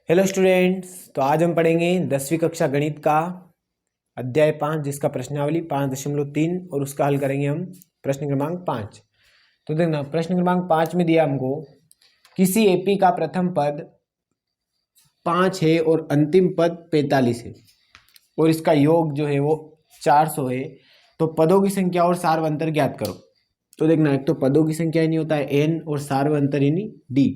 Hello students, तो आज हम पढ़ेंगे 10वीं कक्षा गणित का अध्याय 5 जिसका प्रश्नावली 5.3 और उसका हल करेंगे हम प्रश्न क्रमांक 5। तो देखना प्रश्न क्रमांक 5 में दिया हमको किसी एपी का प्रथम पद 5 है और अंतिम पद 45 है और इसका योग जो है वो 400 है। तो पदों की संख्या और सार्वंतर ज्ञात करो। तो देखना एक तो पदों की संख्या ही नहीं होता है n और सार्वंतर यानी d।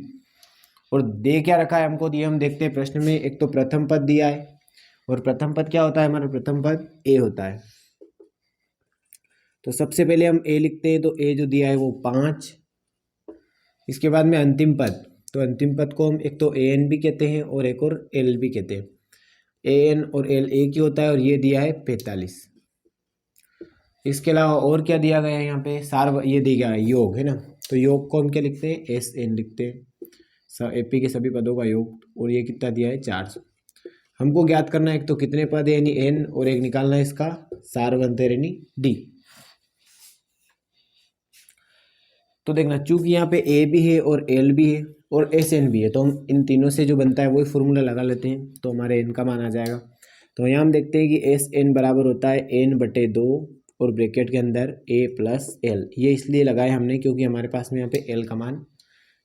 और दे क्या रखा है हमको दिए, हम देखते हैं प्रश्न में। एक तो प्रथम पद दिया है और प्रथम पद क्या होता है हमारा, प्रथम पद a होता है। तो सबसे पहले हम a लिखते हैं। तो a जो दिया है वो 5। इसके बाद में अंतिम पद, तो अंतिम पद को हम एक तो an भी कहते हैं और एक और l भी कहते हैं। an और l एक ही होता है और ये दिया है 45। इसके अलावा और क्या दिया गया है यहाँ पे, ये दिया गया है योग है ना। तो योग को हम क्या लिखते हैं, SN लिखते हैं, एपी के सभी पदों का योग। और ये कितना दिया है 400। हमको ज्ञात करना है एक तो कितने पद है यानी n और एक निकालना है इसका सार्वंतर यानी d। तो देखना चूंकि यहाँ पे a भी है और l भी है और SN भी है तो हम इन तीनों से जो बनता है वही फॉर्मूला लगा लेते हैं। तो हमारे n का मान आ जाएगा। तो यहाँ हम देखते हैं कि SN बराबर होता है n/2 और ब्रैकेट के अंदर a + l। ये इसलिए लगाए हमने क्योंकि हमारे पास में यहाँ पे l का मान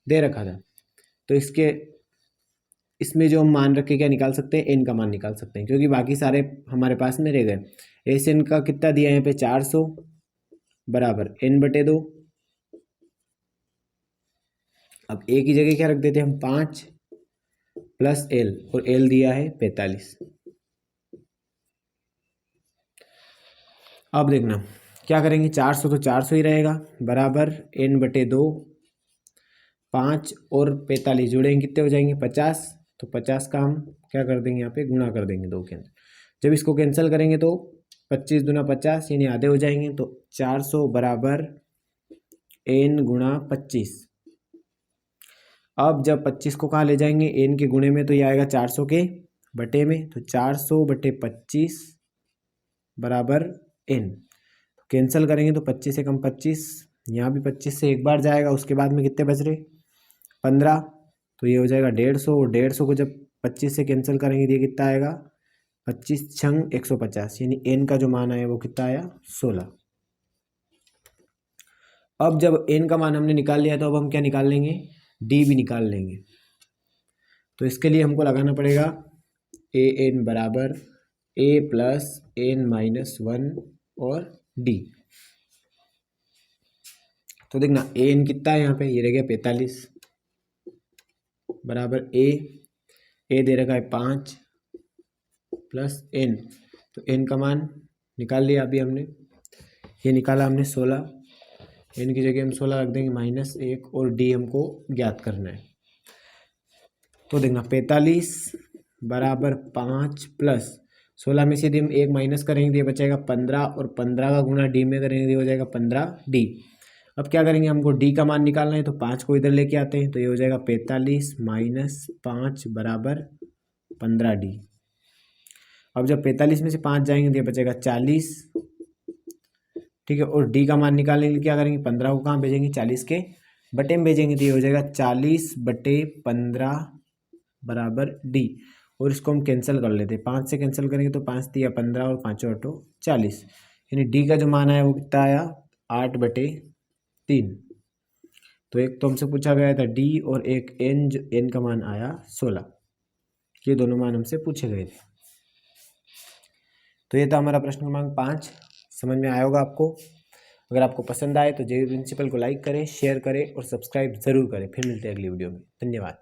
दे रखा था। तो इसमें जो हम मान रख के क्या निकाल सकते हैं, n का मान निकाल सकते हैं क्योंकि बाकी सारे हमारे पास में रह गए। SN का कितना दिया है यहाँ पे 400 बराबर n/2। अब a की जगह क्या रख देते हैं हम 5 + l और l दिया है 45। अब देखना क्या करेंगे, 400 तो 400 ही रहेगा बराबर n/2। 5 और 45 जुड़ेंगे कितने हो जाएंगे 50। तो 50 का हम क्या कर देंगे यहाँ पे गुणा कर देंगे 2 के अंदर। जब इसको कैंसिल करेंगे तो 25 दूना 50 यानी आधे हो जाएंगे। तो 400 बराबर n गुणा 25। अब जब 25 को कहाँ ले जाएंगे n के गुणे में, तो ये आएगा 400 के बटे में। तो 400/25 बराबर n। कैंसिल करेंगे तो 25 से कम 25, यहाँ भी 25 से एक बार जाएगा। उसके बाद में कितने बच रहे 15। तो ये हो जाएगा 150 और 150 को जब 25 से कैंसिल करेंगे तो ये कितना आएगा 25 छंग 150 यानी n का जो मान आया वो कितना आया 16। अब जब n का मान हमने निकाल लिया तो अब हम क्या निकाल लेंगे, d भी निकाल लेंगे। तो इसके लिए हमको लगाना पड़ेगा an बराबर a + n-1 और d। तो देखना an कितना है यहाँ पे, ये रह गया 45 बराबर a दे रखा है 5 + n। तो n का मान निकाल लिया अभी हमने, ये निकाला हमने 16। n की जगह हम 16 रख देंगे -1 और d हमको ज्ञात करना है। तो देखना 45 बराबर 5 + 16 में से यदि हम 1 माइनस करेंगे तो ये बचेगा 15 और 15 का गुणा d में करेंगे तो हो जाएगा 15d। अब क्या करेंगे, हमको d का मान निकालना है तो 5 को इधर लेके आते हैं। तो ये हो जाएगा 45 - 5 बराबर 15d। अब जब 45 में से 5 जाएंगे तो ये बचेगा 40, ठीक है। और d का मान निकालने के लिए क्या करेंगे, 15 को कहाँ भेजेंगे 40 के बटे में भेजेंगे। तो ये हो जाएगा 40/15 बराबर d। और इसको हम कैंसिल कर लेते हैं, 5 से कैंसिल करेंगे तो 5 × 15 और 5 × 8 40 यानी d का जो मान आया वो कितना आया 8/3। तो एक तो हमसे पूछा गया था d और एक n का मान आया 16। ये दोनों मान हमसे पूछे गए थे। तो ये था हमारा प्रश्न क्रमांक 5। समझ में आया होगा आपको। अगर आपको पसंद आए तो जे प्रिंसिपल को लाइक करें, शेयर करें और सब्सक्राइब जरूर करें। फिर मिलते हैं अगली वीडियो में। धन्यवाद।